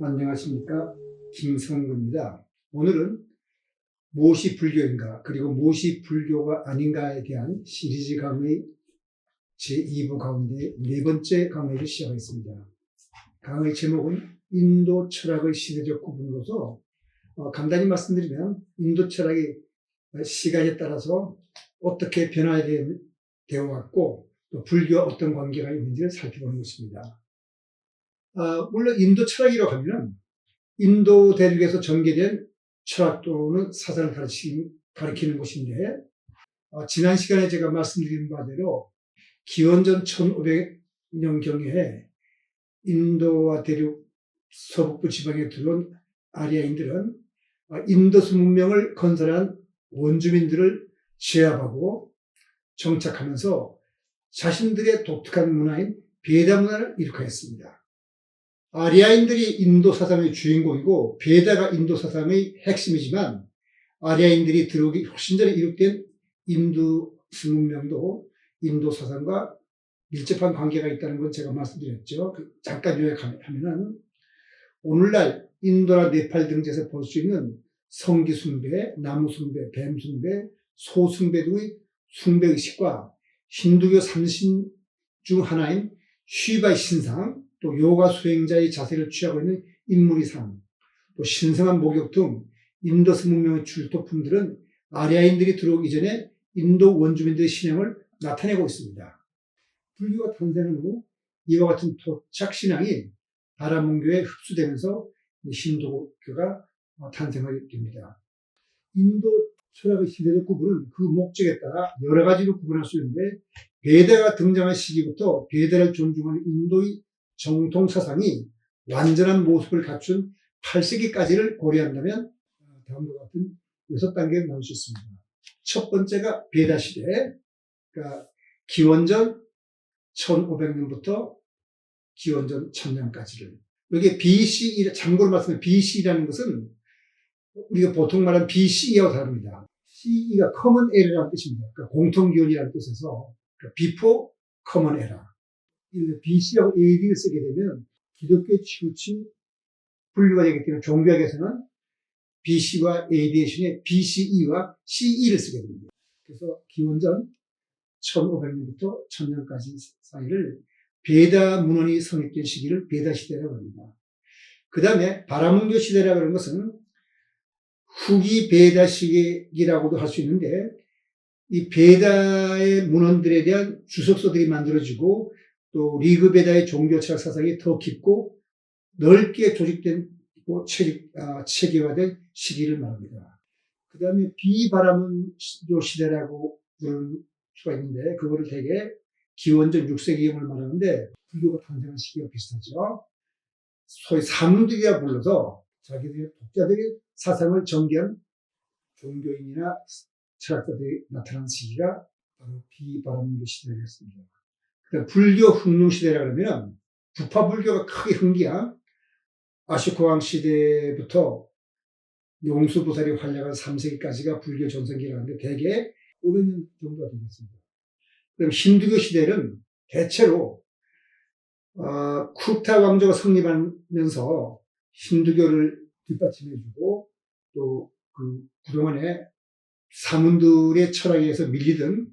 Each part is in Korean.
안녕하십니까. 김성구입니다. 오늘은 무엇이 불교인가 그리고 무엇이 불교가 아닌가에 대한 시리즈 강의 제2부 가운데 네 번째 강의를 시작하겠습니다. 강의 제목은 인도 철학의 시대적 구분으로서 간단히 말씀드리면 인도 철학이 시간에 따라서 어떻게 되어 왔고 또 불교와 어떤 관계가 있는지를 살펴보는 것입니다. 물론 인도 철학이라고 하면 인도 대륙에서 전개된 철학 또는 사상을 가리키는 곳인데, 지난 시간에 제가 말씀드린 바대로 기원전 1500년경에 인도와 대륙 서북부 지방에 들어온 아리아인들은 인도스 문명을 건설한 원주민들을 제압하고 정착하면서 자신들의 독특한 문화인 베다 문화를 이룩하였습니다. 아리아인들이 인도 사상의 주인공이고 베다가 인도 사상의 핵심이지만 아리아인들이 들어오기 훨씬 전에 이룩된 인도스 문명도 인도 사상과 밀접한 관계가 있다는 건 제가 말씀드렸죠. 잠깐 요약하면은 오늘날 인도나 네팔 등지에서 볼 수 있는 성기 숭배, 나무 숭배, 뱀 숭배, 소 숭배 등의 숭배 의식과 힌두교 삼신 중 하나인 쉬바의 신상, 또 요가 수행자의 자세를 취하고 있는 인물이상, 또 신성한 목욕 등 인도스 문명의 출토품들은 아리아인들이 들어오기 전에 인도 원주민들의 신앙을 나타내고 있습니다. 불교가 탄생한 후 이와 같은 토착 신앙이 바라문교에 흡수되면서 힌두교가 탄생하게 됩니다. 인도 철학의 시대적 구분은 그 목적에 따라 여러 가지로 구분할 수 있는데, 베다가 등장한 시기부터 베다를 존중하는 인도의 정통 사상이 완전한 모습을 갖춘 8세기까지를 고려한다면 다음과 같은 6단계가 나올 수 있습니다. 첫 번째가 베다 시대, 그러니까 기원전 1500년부터 기원전 1000년까지를. 여기 BC, 참고로 말씀드리면 BC라는 것은 우리가 보통 말하는 BCE하고 다릅니다. CE가 Common Era라는 뜻입니다. 그러니까 공통기원이라는 뜻에서 Before Common Era. BC하고 AD를 쓰게 되면 기독교에 치우친 분류가 되기 때문에 종교학에서는 BC와 AD 대신에 BCE와 CE를 쓰게 됩니다. 그래서 기원전 1500년부터 1000년까지 사이를 베다 문헌이 성립된 시기를 베다 시대라고 합니다. 그 다음에 바라문교 시대라고 하는 것은 후기 베다 시기라고도 할 수 있는데, 이 베다의 문헌들에 대한 주석서들이 만들어지고 또 리그베다의 종교 철학 사상이 더 깊고 넓게 조직된 체계화된 시기를 말합니다. 그 다음에 비바라문교 시대라고 부르는 수가 있는데, 그거를 대개 기원전 6세기경을 말하는데 불교가 탄생한 시기와 비슷하죠. 소위 사문들이라 불러서 자기들의 독자들의 사상을 전개한 종교인이나 철학자들이 나타난 시기가 바로 비바라문교 시대였습니다. 그다음 불교 흥룡 시대라 그러면 부파 불교가 크게 흥기한 아쇼카왕 시대부터 용수보살이 활약한 3세기까지가 불교 전성기라는데 대개 500년 정도가 되겠습니다. 그럼 힌두교 시대는 대체로 쿠르타 왕조가 성립하면서 힌두교를 뒷받침해주고 또 그동안에 사문들의 철학에 의해서 밀리던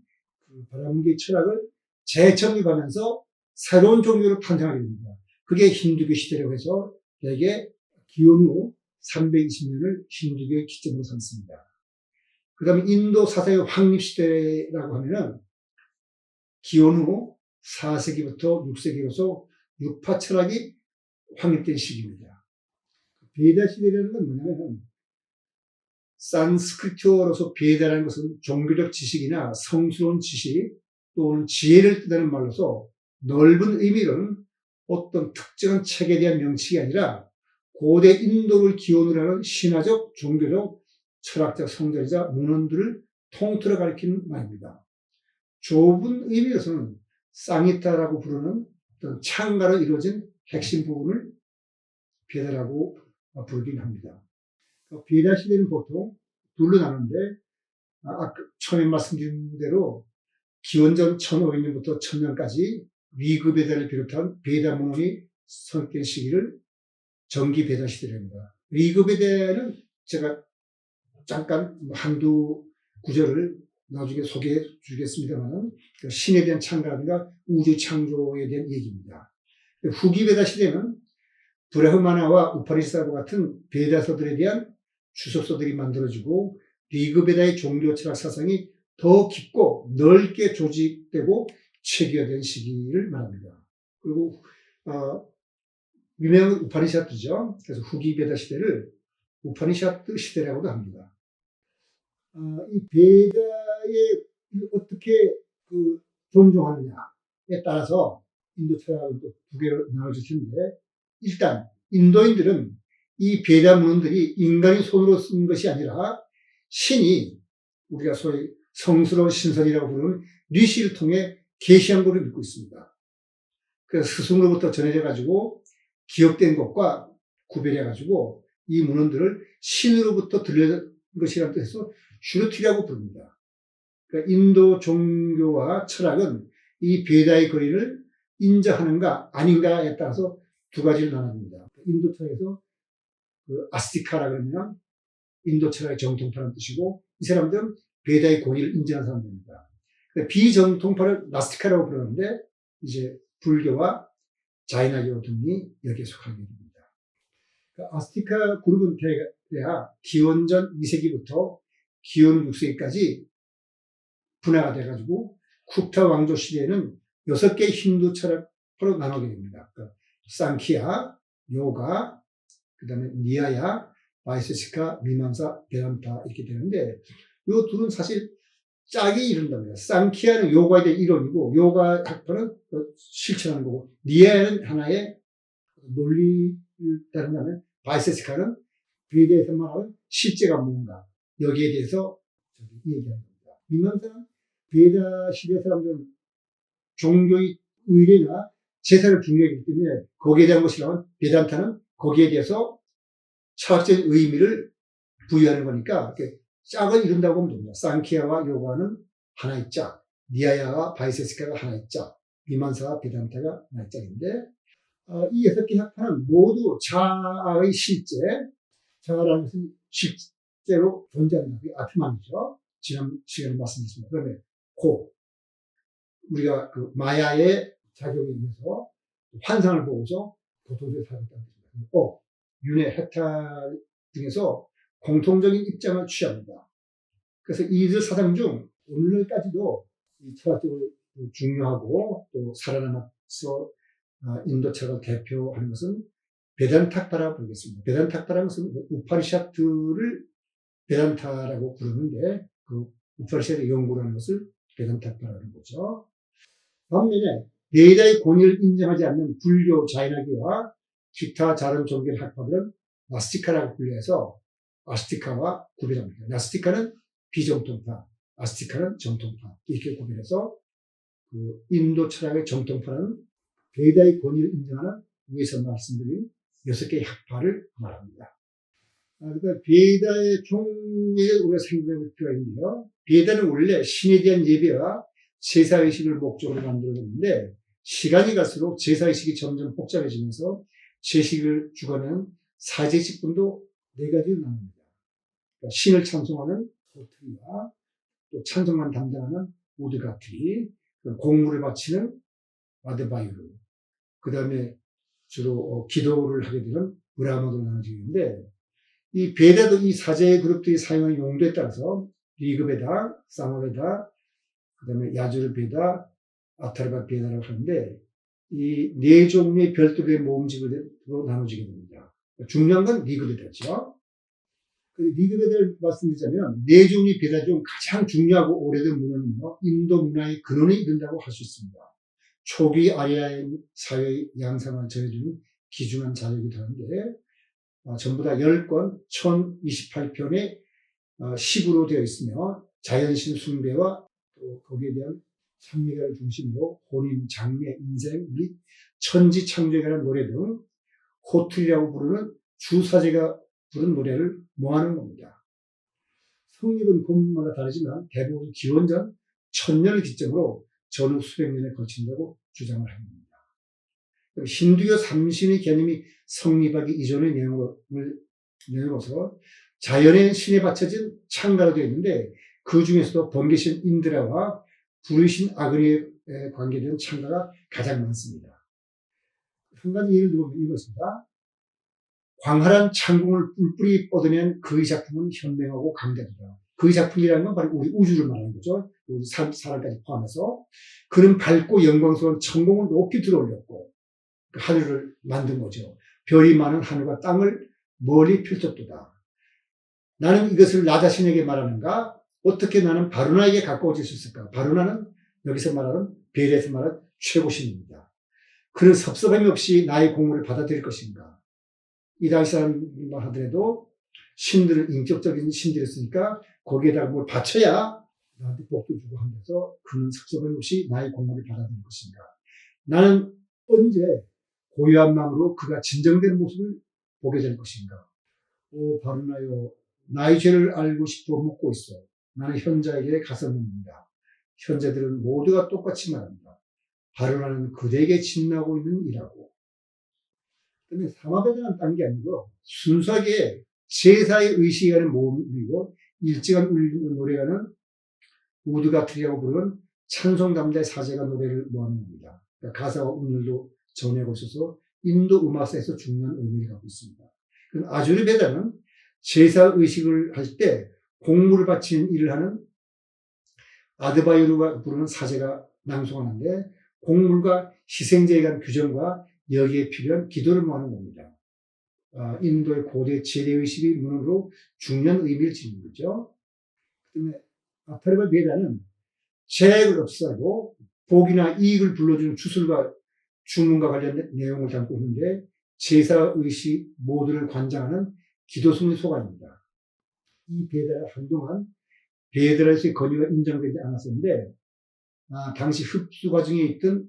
바라문교의 철학을 재정립하면서 새로운 종교로 탄생하게 됩니다. 그게 힌두교 시대라고 해서 대개 기원 후 320년을 힌두교의 기점으로 삼습니다. 그 다음에 인도 사상의 확립 시대라고 하면은 기원 후 4세기부터 6세기로서 육파 철학이 확립된 시기입니다. 베다 시대라는 건 뭐냐면 산스크리트어로서 베다라는 것은 종교적 지식이나 성스러운 지식 또는 지혜를 뜻하는 말로서 넓은 의미로는 어떤 특정한 책에 대한 명칭이 아니라 고대 인도를 기원으로 하는 신화적, 종교적, 철학적 성자이자 문헌들을 통틀어 가리키는 말입니다. 좁은 의미로서는 쌍이타라고 부르는 어떤 창가로 이루어진 핵심 부분을 베다라고 부르긴 합니다. 베다 시대는 보통 둘로 나누는데, 처음에 말씀드린 대로 기원전 1500년부터 1000년까지 리그베다를 비롯한 베다 문헌이 성립된 시기를 전기 배다 시대랍니다. 리그 배다는 제가 잠깐 한두 구절을 나중에 소개해 주겠습니다만, 신에 대한 창조라든가 우주 창조에 대한 얘기입니다. 후기 베다 시대는 브라흐마나와 우파니사드와 같은 베다서들에 대한 주석서들이 만들어지고 리그 베다의 종교 철학 사상이 더 깊고 넓게 조직되고 체계화된 시기를 말합니다. 그리고 유명한 우파니샤드죠. 그래서 후기 베다 시대를 우파니샤드 시대라고도 합니다. 이 베다에 어떻게 존중하느냐에 따라서 인도 철학은 또 두 개로 나눠질 텐데, 일단 인도인들은 이 베다 문헌들이 인간이 손으로 쓴 것이 아니라 신이, 우리가 소위 성스러운 신선이라고 부르는 리시를 통해 계시한 것을 믿고 있습니다. 그래서 스승으로부터 전해져 가지고 기억된 것과 구별해 가지고 이 문헌들을 신으로부터 들려진 것이라는 뜻에서 슈르티라고 부릅니다. 그러니까 인도 종교와 철학은 이 베다의 거리를 인정하는가 아닌가에 따라서 두 가지를 나눕니다. 인도 철학에서 아스티카라 그러면 인도 철학의 정통파라는 뜻이고, 이 사람들은 베다의 권위를 인정하는 사람들입니다. 그러니까 비정통파를 나스티카라고 부르는데, 이제 불교와 자이나교 등이 여기에 속하게 됩니다. 그러니까 아스티카 그룹은 대략 기원전 2세기부터 기원 6세기까지 분화가 돼가지고 쿠타 왕조 시대에는 6개의 힌두 철학으로 나누게 됩니다. 그러니까 상키야, 요가, 그 다음에 니아야, 바이세시카, 미만사, 베단타 이렇게 되는데, 이 둘은 사실 짝이 이룬답니다. 상키야는 요가에 대한 이론이고, 요가 학파는 실천하는 거고, 니아야는 하나의 논리를 따른다면, 바이세시카는 베다에서 말하는 실제가 뭔가, 여기에 대해서 얘기하는 겁니다. 미만사는 베다 시대 사람들은 종교의 의례나 제사를 중요하기 때문에 거기에 대한 것이라면, 베단타는 거기에 대해서 철학적인 의미를 부여하는 거니까 짝을 이룬다고 보면 됩니다. 상키야와 요가는 하나의 짝, 니아야와 바이세스카가 하나의 짝, 미만사와 베단타가 하나의 짝인데, 이 6개 학파는 모두 자아의 실제, 자아라는 것은 실제로 존재하는 게 아트만이죠. 지난 시간에 말씀드렸습니다. 그다음에 우리가 마야의 작용에 의해서 환상을 보고서 도토리를 사용했다는 것입니다. 윤회, 해탈 등에서 공통적인 입장을 취합니다. 그래서 이들 사상 중 오늘까지도 이 철학적으로 중요하고 또 살아남아서 인도 철학을 대표하는 것은 베단타파라고 부르겠습니다. 베단타파라는 것은 우파니샤드를 베단타라고 부르는데, 그 우파니샤드의 연구라는 것을 베단타파라는 거죠. 반면에 베다의 권위를 인정하지 않는 불교, 자이나교와 기타 다른 종교의 학파들은 나스티카라고 분류해서 아스티카와 구별합니다. 나스티카는 비정통파, 아스티카는 정통파, 이렇게 구별해서 인도 철학의 정통파는 베다의 권위를 인정하는 위에서 말씀드린 6개의 학파를 말합니다. 그러니까 베다의 종류에 우리가 생각해 볼 필요가 있는데요. 베다는 원래 신에 대한 예배와 제사의식을 목적으로 만들어졌는데, 시간이 갈수록 제사의식이 점점 복잡해지면서 제식을 주관하는 사제식분도 4가지로 나눕니다. 그러니까 신을 찬송하는 소트리와 또 찬송만 담당하는 우드가트리, 공물을 바치는 아드바이루, 그 다음에 주로 기도를 하게 되는 브라마로 나눠지는데, 이 베다도 이 사제 그룹들이 사용하는 용도에 따라서 리그베다, 사마베다, 그 다음에 야주르 베다, 아타르바 베다라고 하는데, 이 4종류의 별도의 모음집으로 나눠지게 됩니다. 중요한 건 리그베다죠. 리그베다를 말씀드리자면 4종류의 베다 중 가장 중요하고 오래된 문헌이며 인도 문화의 근원이 이른다고 할 수 있습니다. 초기 아리아의 사회의 양상을 전해주는 귀중한 자료이기도 하는데, 전부 다 10권 1028편의 시구로 되어 있으며 자연신 숭배와 또 거기에 대한 찬미가를 중심으로 혼인, 장래, 인생 및 천지 창조에 관한 노래 등 호틀이라고 부르는 주사제가 부른 노래를 모아놓은 겁니다. 성립은 곳마다 다르지만 대부분 기원전 1000년을 기점으로 전후 수백 년에 걸친다고 주장을 합니다. 힌두교 삼신의 개념이 성립하기 이전의 내용으로서 자연의 신에 바쳐진 창가로 되어 있는데 그 중에서도 번개신 인드라와 불의신 아그니에 관계된 창가가 가장 많습니다. 한 가지 예를 들면 이것입니다. 광활한 창궁을 뿔뿔이 뻗어낸 그의 작품은 현명하고 강대하다. 그의 작품이라는 건 바로 우리 우주를 말하는 거죠. 우리 사람까지 포함해서. 그는 밝고 영광스러운 천공을 높이 들어올렸고 그 하늘을 만든 거죠. 별이 많은 하늘과 땅을 멀리 펼쳤도다. 나는 이것을 나 자신에게 말하는가? 어떻게 나는 바루나에게 가까워질 수 있을까? 바루나는 여기서 말하는 벨에서 말하는 최고신입니다. 그는 섭섭함이 없이 나의 공물을 받아들일 것인가? 이 당시 사람만 하더라도 신들은 인격적인 신들이었으니까 거기에다가 뭘 바쳐야 나한테 복도 주고 하면서 그는 섭섭함이 없이 나의 공물을 받아들일 것인가? 나는 언제 고요한 마음으로 그가 진정된 모습을 보게 될 것인가? 오 바루나요, 나의 죄를 알고 싶어 묻고 있어. 나는 현자에게 가서 묻는다. 현자들은 모두가 똑같이 말합니다. 바루나는 그대에게 진나고 있는 이라고. 그런데 사마베다는 딴 게 아니고 순수하게 제사의 의식이 가는 모음이고 일찍한 노래가는 우드가트리라고 부르는 찬송담자의 사제가 노래를 모아놓은 겁니다. 그러니까 가사와 운율도 전해고 있어서 인도 음악사에서 중요한 의미를 갖고 있습니다. 아주르베다는 제사 의식을 할 때 공물을 바치는 일을 하는 아드바이루가 부르는 사제가 낭송하는데 공물과 희생제에 관한 규정과 여기에 필요한 기도를 모아놓은 겁니다. 인도의 고대 제례의식의 문헌으로 중요한 의미를 지닌 거죠. 그다음에 아타르바 베다는 죄악을 없애고 복이나 이익을 불러주는 주술과 주문과 관련된 내용을 담고 있는데 제사의식 모두를 관장하는 기도승의 소관입니다. 이 베다가 한동안 베다라에서의 권위가 인정되지 않았었는데 당시 흡수 과정에 있던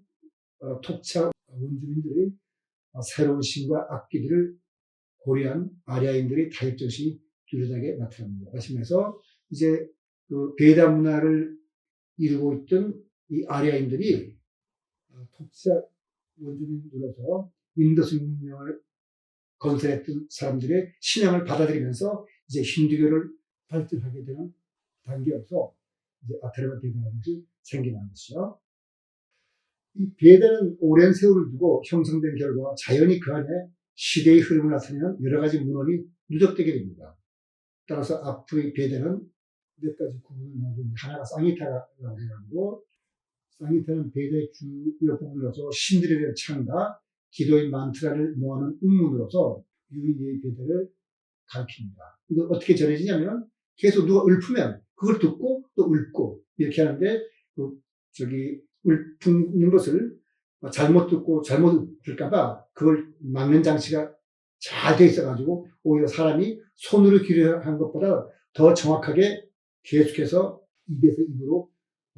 톡차 원주민들의 새로운 신과 악기들을 고려한 아리아인들의 타입정신이 뚜렷하게 나타납니다. 다시 말해서 이제 그 베다 문화를 이루고 있던 이 아리아인들이 톡차 원주민들로서 인더스 문명을 건설했던 사람들의 신앙을 받아들이면서 이제 힌두교를 발전하게 되는 단계여서 이제 아타르바 베다라는 것이 생겨난 것이죠. 이 베다는 오랜 세월을 두고 형성된 결과 자연히 그 안에 시대의 흐름을 나타내는 여러 가지 문헌이 누적되게 됩니다. 따라서 앞으로의 베다는 몇 가지 구분을 나누는데 하나가 쌍히타라고 해가지고 쌍히타는 베다의 주요 부분으로서 신들에 대한 창가, 기도의 만트라를 모아놓은 운문으로서 유의의 베다를 가르칩니다. 이거 어떻게 전해지냐면 계속 누가 읊으면 그걸 듣고 또 읊고 이렇게 하는데 읊는 것을 잘못 듣고 잘못 들까봐 그걸 막는 장치가 잘 돼 있어가지고 오히려 사람이 손으로 기록한 것보다 더 정확하게 계속해서 입에서 입으로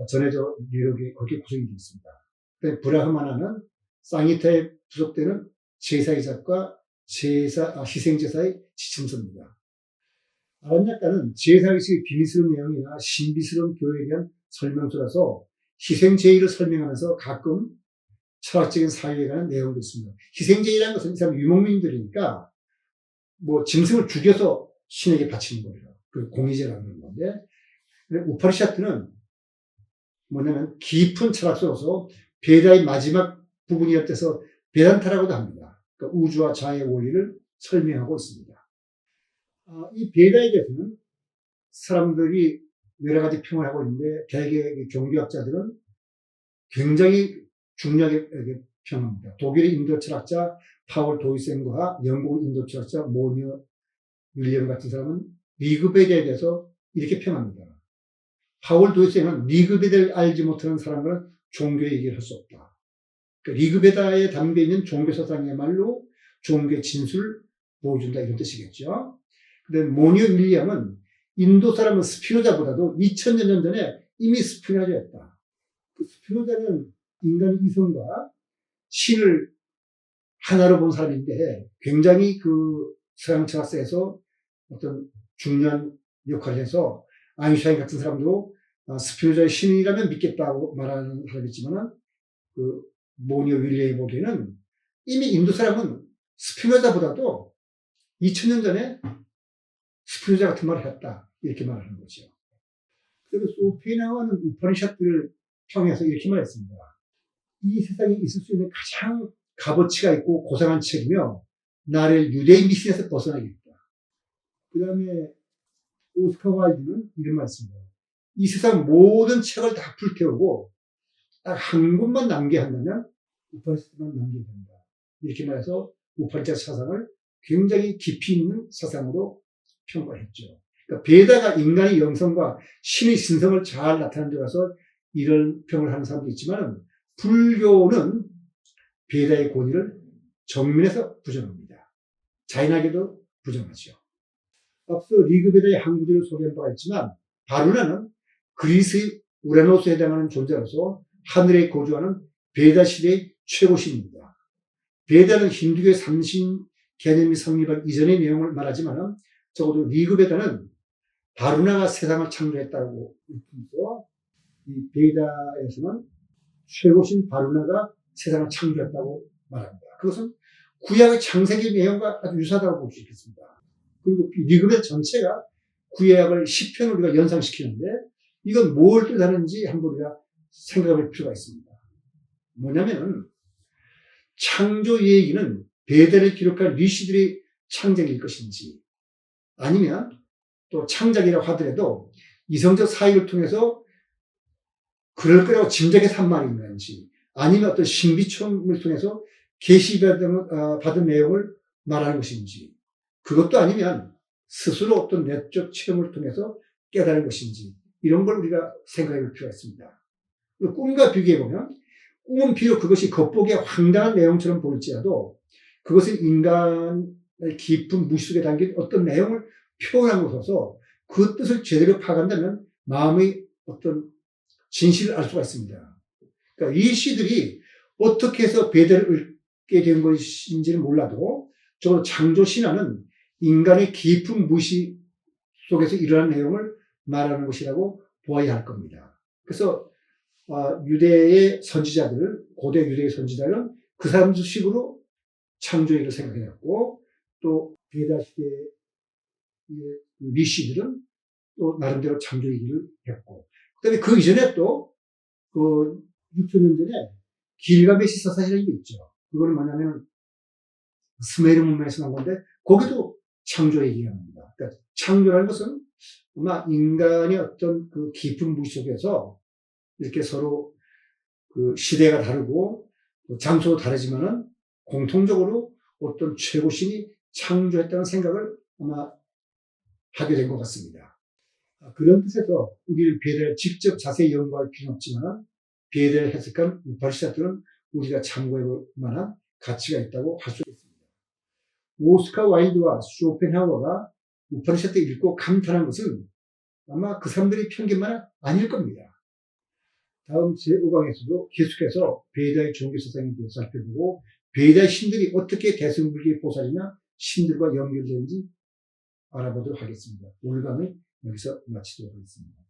전해져 내려오게 그렇게 구성이 되어 있습니다. 브라흐마나는 쌍히타에 부속되는 제사의작과 희생제사의 지침서입니다. 아란약가는 제사의식의 비밀스러운 내용이나 신비스러운 교회에 대한 설명서라서 희생제의를 설명하면서 가끔 철학적인 사유에 관한 내용도 있습니다. 희생제의라는 것은 이 사람 유목민들이니까 뭐 짐승을 죽여서 신에게 바치는 거예요. 그 공의제라는 그런 건데 우파리샤트는 뭐냐면 깊은 철학서로서 베다의 마지막 부분이었대서 베단타라고도 합니다. 그러니까 우주와 자아의 원리를 설명하고 있습니다. 이 베다에 대해서는 사람들이 여러 가지 평을 하고 있는데 대개 종교학자들은 굉장히 중요하게 평합니다. 독일의 인도 철학자 파월 도이센과 영국 인도 철학자 모니어 윌리엄 같은 사람은 리그베다에 대해서 이렇게 평합니다. 파월 도이센은 리그베다를 알지 못하는 사람들은 종교 얘기를 할 수 없다. 그러니까 리그베다에 담겨있는 종교사상이야말로 종교의 진술을 보여준다 이런 뜻이겠죠. 근데 모니어 윌리엄은 인도 사람은 스피노자보다도 2000년 전에 이미 스피노자였다. 그 스피노자는 인간의 이성과 신을 하나로 본 사람인데 굉장히 그 서양 철학사에서 어떤 중요한 역할을 해서 아인슈타인 같은 사람도 스피노자의 신이라면 믿겠다고 말하는 사람이 있지만 그 모니어 윌리엄이 보기에는 이미 인도 사람은 스피노자보다도 2000년 전에 스피노자 같은 말을 했다. 이렇게 말하는 거죠. 그리고 쇼펜하우어는 우파니샤트를 통해서 이렇게 말했습니다. 이 세상에 있을 수 있는 가장 값어치가 있고 고상한 책이며 나를 유대인 미신에서 벗어나겠다. 그 다음에 오스카 와일드는 이런 말씀입니다. 이 세상 모든 책을 다 불태우고 딱 한 권만 남게 한다면 우파니샤트만 남게 된다. 이렇게 말해서 우파니샤트 사상을 굉장히 깊이 있는 사상으로 평가했죠. 그러니까 베다가 인간의 영성과 신의 신성을 잘 나타낸 데라서 이런 평을 하는 사람도 있지만 불교는 베다의 권위를 정면에서 부정합니다. 자인하게도 부정하죠. 앞서 리그베다의 한 구절을 소개한 바가 있지만 바루나는 그리스의 우라노스에 해당하는 존재로서 하늘에 거주하는 베다 시대의 최고신입니다. 베다는 힌두교의 삼신 개념이 성립한 이전의 내용을 말하지만 적어도 리그베다는 바루나가 세상을 창조했다고 읽으면서 이 베다에서는 최고신 바루나가 세상을 창조했다고 말합니다. 그것은 구약의 창세기 내용과 아주 유사하다고 볼 수 있겠습니다. 그리고 리그베다 전체가 구약을 10편을 우리가 연상시키는데 이건 뭘 뜻하는지 한번 우리가 생각할 필요가 있습니다. 뭐냐면은 창조 얘기는 베다를 기록한 리시들의 창작일 것인지 아니면 또 창작이라고 하더라도 이성적 사익을 통해서 그럴 거라고 짐작해서 한 말인 건지 아니면 어떤 신비촌을 통해서 계시받은 내용을 말하는 것인지 그것도 아니면 스스로 어떤 내적 체험을 통해서 깨달은 것인지 이런 걸 우리가 생각해 볼 필요가 있습니다. 꿈과 비교해보면 꿈은 비록 그것이 겉보기에 황당한 내용처럼 보일지라도 그것은 인간의 깊은 무시 속에 담긴 어떤 내용을 표현한 것으로서 그 뜻을 제대로 파악한다면 마음의 어떤 진실을 알 수가 있습니다. 그러니까 이 시들이 어떻게 해서 베다를 읽게 된 것인지는 몰라도 적어도 창조 신화는 인간의 깊은 무시 속에서 일어난 내용을 말하는 것이라고 보아야 할 겁니다. 그래서 유대의 선지자들, 고대 유대의 선지자들은 그 사람들식으로 창조일을 생각해냈고 또 베다 시대의 리시들은 또 나름대로 창조 얘기를 했고 그다음에 그 이전에 또 그 6천년 전에 길가메시 서사시라는 게 있죠. 그거는 뭐냐면 스메르 문명에서 나온 건데 거기도 창조 얘기가 나옵니다. 그러니까 창조라는 것은 아마 인간의 어떤 그 깊은 무시 속에서 이렇게 서로 그 시대가 다르고 장소도 다르지만은 공통적으로 어떤 최고신이 창조했다는 생각을 아마 하게 된 것 같습니다. 그런 뜻에서 우리는 베다를 직접 자세히 연구할 필요는 없지만 베다를 해석한 우파니샤트는 우리가 참고해 볼 만한 가치가 있다고 할 수 있습니다. 오스카 와일드와 쇼펜하우어가 우파니샤트를 읽고 감탄한 것은 아마 그 사람들의 편견만 아닐 겁니다. 다음 제5강에서도 계속해서 베다의 종교사상에 대해서 살펴보고 베다의 신들이 어떻게 대승불교의 보살이나 신들과 연결되는지 알아보도록 하겠습니다. 오늘 강의 여기서 마치도록 하겠습니다.